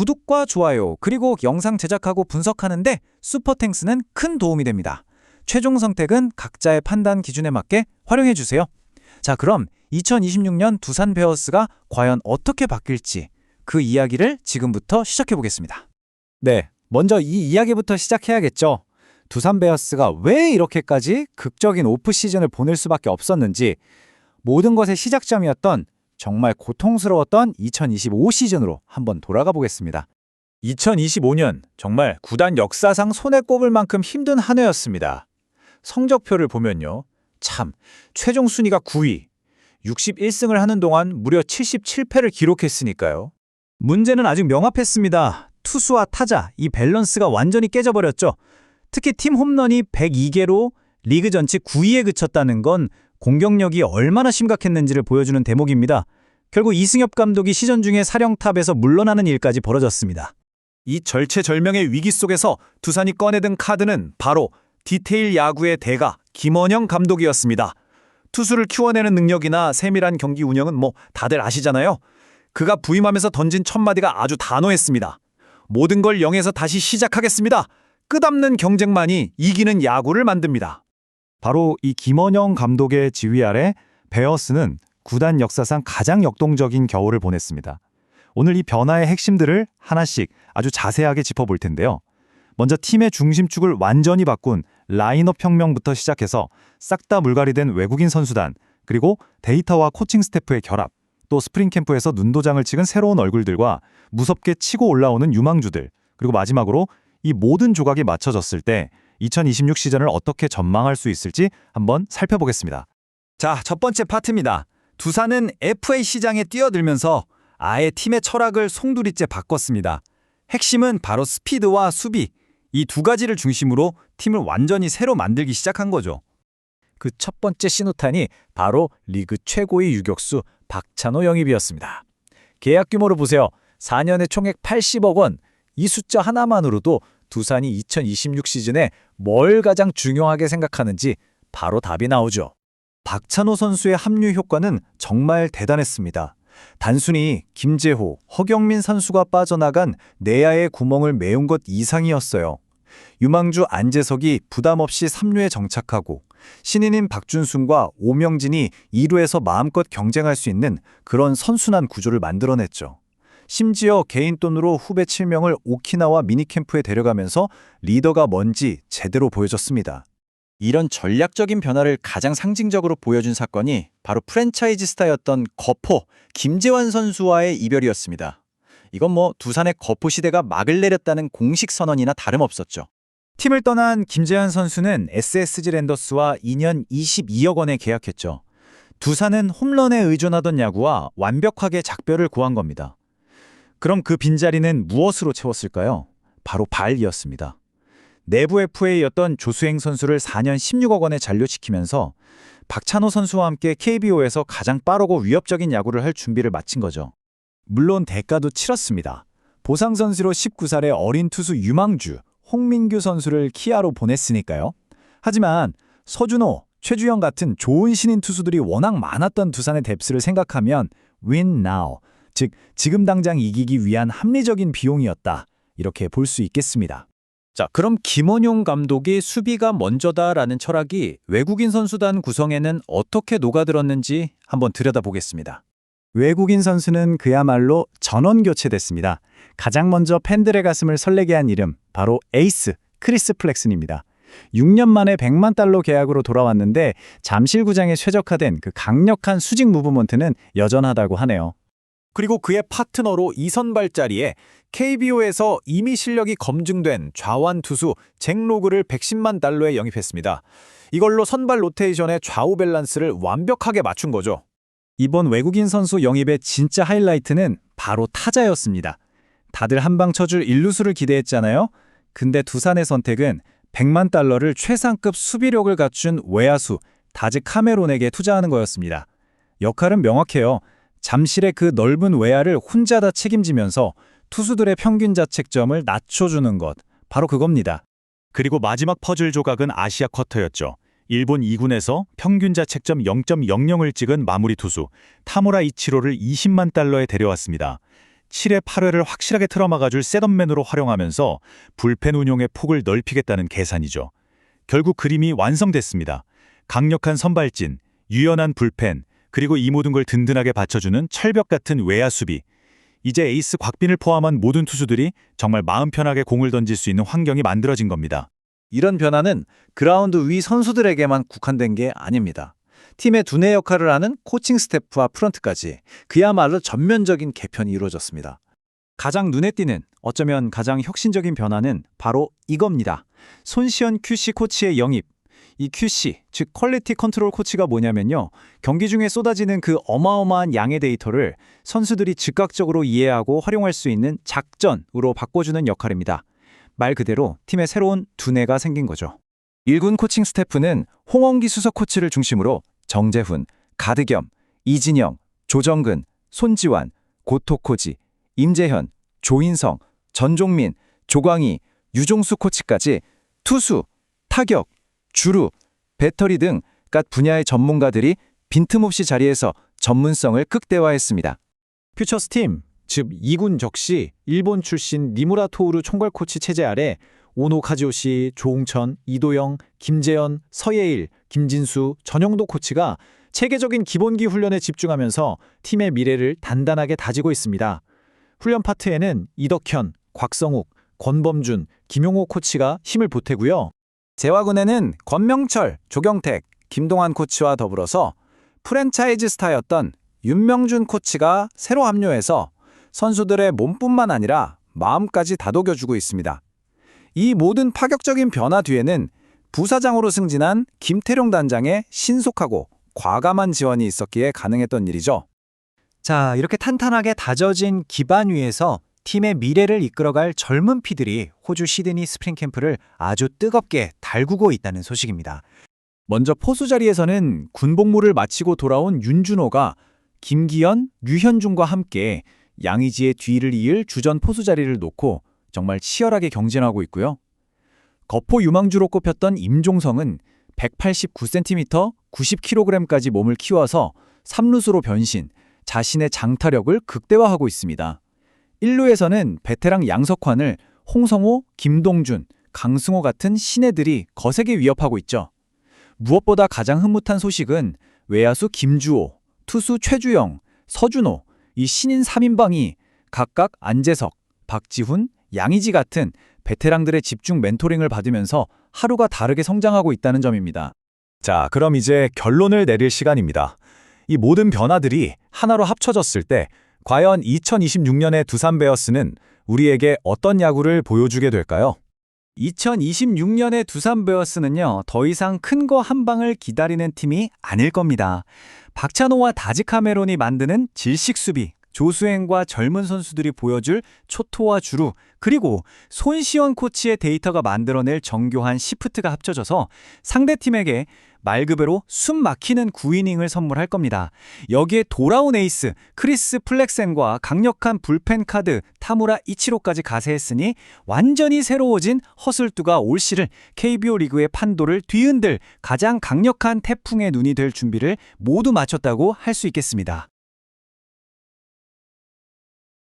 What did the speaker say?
구독과 좋아요, 그리고 영상 제작하고 분석하는데 슈퍼탱스는 큰 도움이 됩니다. 최종 선택은 각자의 판단 기준에 맞게 활용해 주세요. 자, 그럼 2026년 두산 베어스가 과연 어떻게 바뀔지 그 이야기를 지금부터 시작해 보겠습니다. 네, 먼저 이 이야기부터 시작해야겠죠. 두산 베어스가 왜 이렇게까지 극적인 오프 시즌을 보낼 수밖에 없었는지, 모든 것의 시작점이었던 정말 고통스러웠던 2025 시즌으로 한번 돌아가 보겠습니다. 2025년 정말 구단 역사상 손에 꼽을 만큼 힘든 한 해였습니다. 성적표를 보면요. 참, 최종 순위가 9위, 61승을 하는 동안 무려 77패를 기록했으니까요. 문제는 아직 명확했습니다. 투수와 타자, 이 밸런스가 완전히 깨져버렸죠. 특히 팀 홈런이 102개로 리그 전체 9위에 그쳤다는 건 공격력이 얼마나 심각했는지를 보여주는 대목입니다. 결국 이승엽 감독이 시전 중에 사령탑에서 물러나는 일까지 벌어졌습니다. 이 절체절명의 위기 속에서 두산이 꺼내든 카드는 바로 디테일 야구의 대가 김원영 감독이었습니다. 투수를 키워내는 능력이나 세밀한 경기 운영은 다들 아시잖아요. 그가 부임하면서 던진 첫 마디가 아주 단호했습니다. 모든 걸 0에서 다시 시작하겠습니다. 끝없는 경쟁만이 이기는 야구를 만듭니다. 바로 이 김원영 감독의 지휘 아래 베어스는 구단 역사상 가장 역동적인 겨울을 보냈습니다. 오늘 이 변화의 핵심들을 하나씩 아주 자세하게 짚어볼 텐데요. 먼저 팀의 중심축을 완전히 바꾼 라인업 혁명부터 시작해서 싹 다 물갈이된 외국인 선수단, 그리고 데이터와 코칭 스태프의 결합, 또 스프링 캠프에서 눈도장을 찍은 새로운 얼굴들과 무섭게 치고 올라오는 유망주들, 그리고 마지막으로 이 모든 조각이 맞춰졌을 때 2026 시즌을 어떻게 전망할 수 있을지 한번 살펴보겠습니다. 자, 첫 번째 파트입니다. 두산은 FA 시장에 뛰어들면서 아예 팀의 철학을 송두리째 바꿨습니다. 핵심은 바로 스피드와 수비, 이 두 가지를 중심으로 팀을 완전히 새로 만들기 시작한 거죠. 그 첫 번째 신호탄이 바로 리그 최고의 유격수 박찬호 영입이었습니다. 계약 규모로 보세요. 4년에 총액 80억 원. 이 숫자 하나만으로도 두산이 2026 시즌에 뭘 가장 중요하게 생각하는지 바로 답이 나오죠. 박찬호 선수의 합류 효과는 정말 대단했습니다. 단순히 김재호, 허경민 선수가 빠져나간 내야의 구멍을 메운 것 이상이었어요. 유망주 안재석이 부담 없이 3루에 정착하고 신인인 박준순과 오명진이 2루에서 마음껏 경쟁할 수 있는 그런 선순환 구조를 만들어냈죠. 심지어 개인 돈으로 후배 7명을 오키나와 미니캠프에 데려가면서 리더가 뭔지 제대로 보여줬습니다. 이런 전략적인 변화를 가장 상징적으로 보여준 사건이 바로 프랜차이즈 스타였던 거포, 김재환 선수와의 이별이었습니다. 이건 두산의 거포 시대가 막을 내렸다는 공식 선언이나 다름없었죠. 팀을 떠난 김재환 선수는 SSG 랜더스와 2년 22억 원에 계약했죠. 두산은 홈런에 의존하던 야구와 완벽하게 작별을 구한 겁니다. 그럼 그 빈자리는 무엇으로 채웠을까요? 바로 발이었습니다. 내부 FA였던 조수행 선수를 4년 16억 원에 잔류시키면서 박찬호 선수와 함께 KBO에서 가장 빠르고 위협적인 야구를 할 준비를 마친 거죠. 물론 대가도 치렀습니다. 보상 선수로 19살의 어린 투수 유망주 홍민규 선수를 키아로 보냈으니까요. 하지만 서준호, 최주영 같은 좋은 신인 투수들이 워낙 많았던 두산의 뎁스를 생각하면 win now, 즉 지금 당장 이기기 위한 합리적인 비용이었다, 이렇게 볼 수 있겠습니다. 자, 그럼 김원용 감독이 수비가 먼저다라는 철학이 외국인 선수단 구성에는 어떻게 녹아들었는지 한번 들여다보겠습니다. 외국인 선수는 그야말로 전원 교체됐습니다. 가장 먼저 팬들의 가슴을 설레게 한 이름, 바로 에이스 크리스 플렉슨입니다. 6년 만에 100만 달러 계약으로 돌아왔는데 잠실구장에 최적화된 그 강력한 수직 무브먼트는 여전하다고 하네요. 그리고 그의 파트너로 2선발 자리에 KBO에서 이미 실력이 검증된 좌완 투수 잭 로그를 110만 달러에 영입했습니다. 이걸로 선발 로테이션의 좌우 밸런스를 완벽하게 맞춘 거죠. 이번 외국인 선수 영입의 진짜 하이라이트는 바로 타자였습니다. 다들 한방 쳐줄 일루수를 기대했잖아요. 근데 두산의 선택은 100만 달러를 최상급 수비력을 갖춘 외야수 다즈 카메론에게 투자하는 거였습니다. 역할은 명확해요. 잠실의 그 넓은 외야를 혼자 다 책임지면서 투수들의 평균 자책점을 낮춰주는 것, 바로 그겁니다. 그리고 마지막 퍼즐 조각은 아시아 쿼터였죠. 일본 2군에서 평균 자책점 0.00을 찍은 마무리 투수 타무라 이치로를 20만 달러에 데려왔습니다. 7회 8회를 확실하게 틀어막아줄 셋업맨으로 활용하면서 불펜 운용의 폭을 넓히겠다는 계산이죠. 결국 그림이 완성됐습니다. 강력한 선발진, 유연한 불펜, 그리고 이 모든 걸 든든하게 받쳐주는 철벽 같은 외야 수비. 이제 에이스 곽빈을 포함한 모든 투수들이 정말 마음 편하게 공을 던질 수 있는 환경이 만들어진 겁니다. 이런 변화는 그라운드 위 선수들에게만 국한된 게 아닙니다. 팀의 두뇌 역할을 하는 코칭 스태프와 프런트까지 그야말로 전면적인 개편이 이루어졌습니다. 가장 눈에 띄는, 어쩌면 가장 혁신적인 변화는 바로 이겁니다. 손시현 QC 코치의 영입. 이 QC, 즉 퀄리티 컨트롤 코치가 뭐냐면요. 경기 중에 쏟아지는 그 어마어마한 양의 데이터를 선수들이 즉각적으로 이해하고 활용할 수 있는 작전으로 바꿔주는 역할입니다. 말 그대로 팀의 새로운 두뇌가 생긴 거죠. 1군 코칭 스태프는 홍원기 수석 코치를 중심으로 정재훈, 가드겸, 이진영, 조정근, 손지환, 고토코지, 임재현, 조인성, 전종민, 조광희, 유종수 코치까지 투수, 타격, 주루, 배터리 등 각 분야의 전문가들이 빈틈없이 자리에서 전문성을 극대화했습니다. 퓨처스팀, 즉 2군 적시 일본 출신 니무라 토우루 총괄 코치 체제 아래 오노 카지오시, 조홍천, 이도영, 김재현, 서예일, 김진수, 전영도 코치가 체계적인 기본기 훈련에 집중하면서 팀의 미래를 단단하게 다지고 있습니다. 훈련 파트에는 이덕현, 곽성욱, 권범준, 김용호 코치가 힘을 보태고요. 재화군에는 권명철, 조경택, 김동환 코치와 더불어서 프랜차이즈 스타였던 윤명준 코치가 새로 합류해서 선수들의 몸뿐만 아니라 마음까지 다독여주고 있습니다. 이 모든 파격적인 변화 뒤에는 부사장으로 승진한 김태룡 단장의 신속하고 과감한 지원이 있었기에 가능했던 일이죠. 자, 이렇게 탄탄하게 다져진 기반 위에서 팀의 미래를 이끌어갈 젊은 피들이 호주 시드니 스프링 캠프를 아주 뜨겁게 달구고 있다는 소식입니다. 먼저 포수 자리에서는 군복무를 마치고 돌아온 윤준호가 김기현, 류현중과 함께 양의지의 뒤를 이을 주전 포수 자리를 놓고 정말 치열하게 경쟁하고 있고요. 거포 유망주로 꼽혔던 임종성은 189cm, 90kg까지 몸을 키워서 3루수로 변신, 자신의 장타력을 극대화하고 있습니다. 1루에서는 베테랑 양석환을 홍성호, 김동준, 강승호 같은 신예들이 거세게 위협하고 있죠. 무엇보다 가장 흐뭇한 소식은 외야수 김주호, 투수 최주영, 서준호, 이 신인 3인방이 각각 안재석, 박지훈, 양의지 같은 베테랑들의 집중 멘토링을 받으면서 하루가 다르게 성장하고 있다는 점입니다. 자, 그럼 이제 결론을 내릴 시간입니다. 이 모든 변화들이 하나로 합쳐졌을 때 과연 2026년의 두산 베어스는 우리에게 어떤 야구를 보여주게 될까요? 2026년의 두산 베어스는요, 더 이상 큰 거 한 방을 기다리는 팀이 아닐 겁니다. 박찬호와 다지 카메론이 만드는 질식 수비, 조수행과 젊은 선수들이 보여줄 초토화 주루, 그리고 손시현 코치의 데이터가 만들어낼 정교한 시프트가 합쳐져서 상대팀에게 말 그대로 숨 막히는 9이닝을 선물할 겁니다. 여기에 돌아온 에이스 크리스 플렉센과 강력한 불펜 카드 타무라 이치로까지 가세했으니 완전히 새로워진 허슬투가 올 시를 KBO 리그의 판도를 뒤흔들 가장 강력한 태풍의 눈이 될 준비를 모두 마쳤다고 할 수 있겠습니다.